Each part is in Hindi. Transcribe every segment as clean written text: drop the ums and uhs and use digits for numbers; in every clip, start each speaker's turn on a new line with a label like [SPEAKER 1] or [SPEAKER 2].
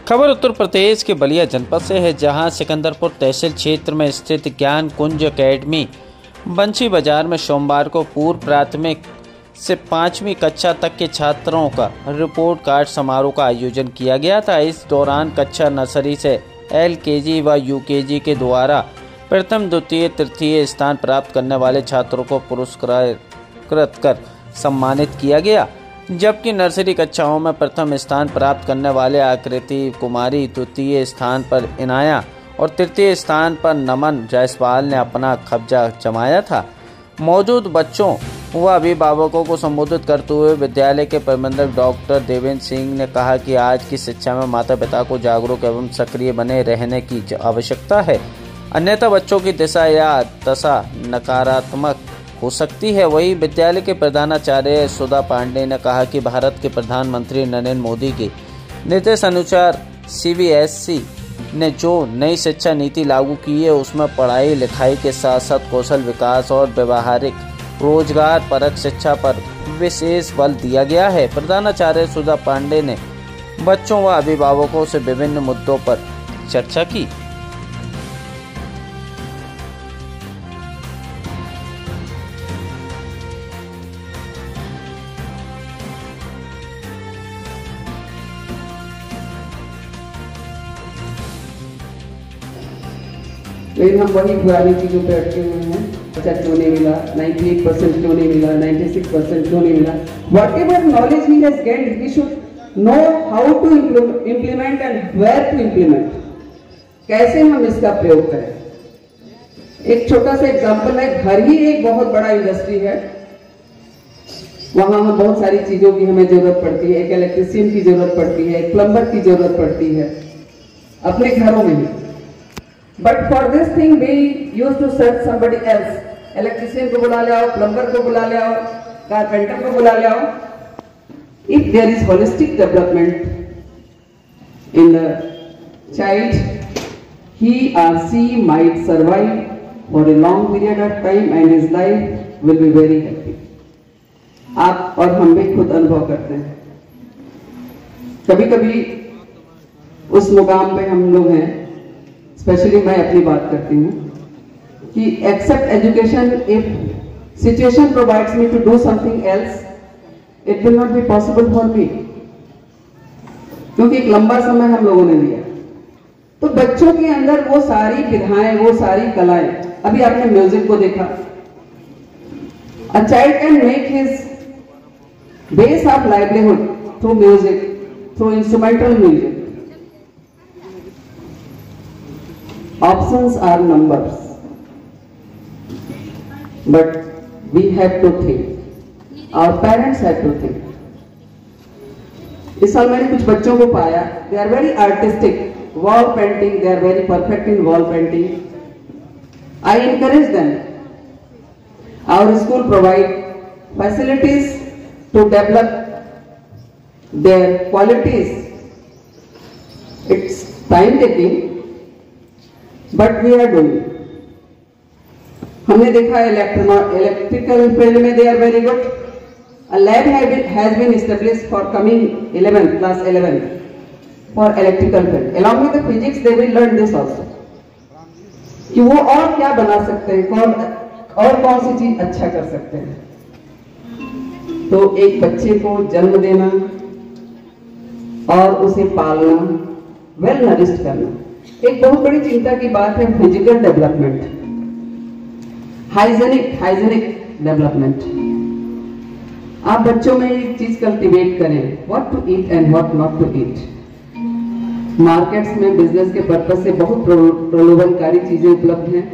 [SPEAKER 1] खबर उत्तर प्रदेश के बलिया जनपद से है, जहां सिकंदरपुर तहसील क्षेत्र में स्थित ज्ञान कुंज एकेडमी बंशी बाजार में सोमवार को पूर्व प्राथमिक से 5वीं कक्षा तक के छात्रों का रिपोर्ट कार्ड समारोह का आयोजन किया गया था। इस दौरान कक्षा नर्सरी से LKG व UKG के द्वारा प्रथम, द्वितीय, तृतीय स्थान प्राप्त करने वाले छात्रों को पुरस्कृत कर सम्मानित किया गया, जबकि नर्सरी कक्षाओं में प्रथम स्थान प्राप्त करने वाले आकृति कुमारी, द्वितीय स्थान पर इनाया और तृतीय स्थान पर नमन जायसवाल ने अपना कब्जा जमाया था। मौजूद बच्चों व अभिभावकों को संबोधित करते हुए विद्यालय के प्रबंधक डॉक्टर देवेंद्र सिंह ने कहा कि आज की शिक्षा में माता पिता को जागरूक एवं सक्रिय बने रहने की आवश्यकता है, अन्यथा बच्चों की दिशा या दशा नकारात्मक हो सकती है। वहीं विद्यालय के प्रधानाचार्य सुधा पांडे ने कहा कि भारत के प्रधानमंत्री नरेंद्र मोदी के निर्देश अनुसार CBSE ने जो नई शिक्षा नीति लागू की है, उसमें पढ़ाई लिखाई के साथ साथ कौशल विकास और व्यवहारिक रोजगार परक शिक्षा पर विशेष बल दिया गया है। प्रधानाचार्य सुधा पांडे ने बच्चों व अभिभावकों से विभिन्न मुद्दों पर चर्चा की।
[SPEAKER 2] लेकिन हम वही पुरानी चीज़ों पे अटके हुए हैं। अच्छा क्यों नहीं मिला, 98% क्यों नहीं मिला, 96% क्यों नहीं मिला। Whatever knowledge he has gained, he should know how to implement and where to implement. कैसे हम इसका प्रयोग करें। एक छोटा सा एग्जाम्पल है, घर ही एक बहुत बड़ा इंडस्ट्री है, वहाँ हम बहुत सारी चीज़ों की हमें जरूरत पड़ती है। एक इलेक्ट्रिशियन की जरूरत पड़ती है, एक प्लम्बर की जरूरत पड़ती है अपने घरों में ही। But for this thing we used to search somebody else. Electrician को बुला ले आओ, plumber को बुला ले आओ, carpenter को बुला ले आओ. If there is holistic development in the child, he or she might survive for a long period of time and his life will be very happy. आप और हम भी खुद अनुभव करते हैं। कभी-कभी उस मुकाम पे हम लोग हैं, स्पेशली मैं अपनी बात करती हूँ कि except education, if situation provides me to do something else, it will not be possible for me, क्योंकि एक लंबा समय हम लोगों ने लिया। तो बच्चों के अंदर वो सारी विधाएं, वो सारी कलाएं, अभी आपने म्यूजिक को देखा, a child can make his base of livelihood through music, through instrumental music. Options are numbers, but we have to think. Our parents have to think. इस साल मैंने कुछ बच्चों को पाया, they are very artistic, wall painting, they are very perfect in wall painting. I encourage them. Our school provide facilities to develop their qualities. It's time taking, but we are doing. हमने देखा इलेक्ट्रिकल फील्ड में they are very good. A lab has been established for coming 11 class 11 फॉर electrical field. Along with the physics they will learn this also, कि वो और क्या बना सकते हैं, कौन सी चीज अच्छा कर सकते हैं। तो एक बच्चे को जन्म देना और उसे पालना, वेल नरिश्ड करना, एक बहुत बड़ी चिंता की बात है। Physical development, hygienic development. आप बच्चों में एक चीज कल्टीवेट करें, what to eat and what not to eat. Markets में बिजनेस के पर्पज से बहुत प्रलोभनकारी चीजें उपलब्ध हैं,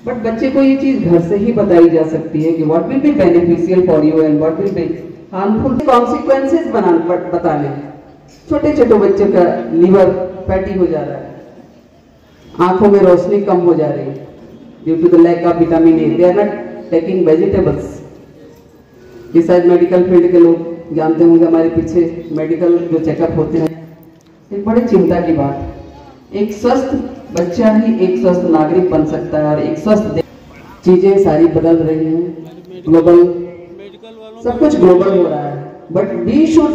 [SPEAKER 2] बट बच्चे को ये चीज घर से ही बताई जा सकती है कि what will be beneficial for you and what will be harmful. Consequences बता लें। छोटे छोटे बच्चों का लीवर फैटी हो जा रहा है, आंखों में रोशनी कम हो जा रही है due to the lack of vitamin A, they are not taking vegetables. ये शायद मेडिकल फील्ड के लोग जानते होंगे, हमारे पीछे मेडिकल जो चेकअप होते हैं, एक बड़ी चिंता की बात है। एक स्वस्थ बच्चा ही एक स्वस्थ नागरिक बन सकता है और एक स्वस्थ चीजें सारी बदल रही हैं, ग्लोबल, सब कुछ ग्लोबल हो रहा है, बट वी शुड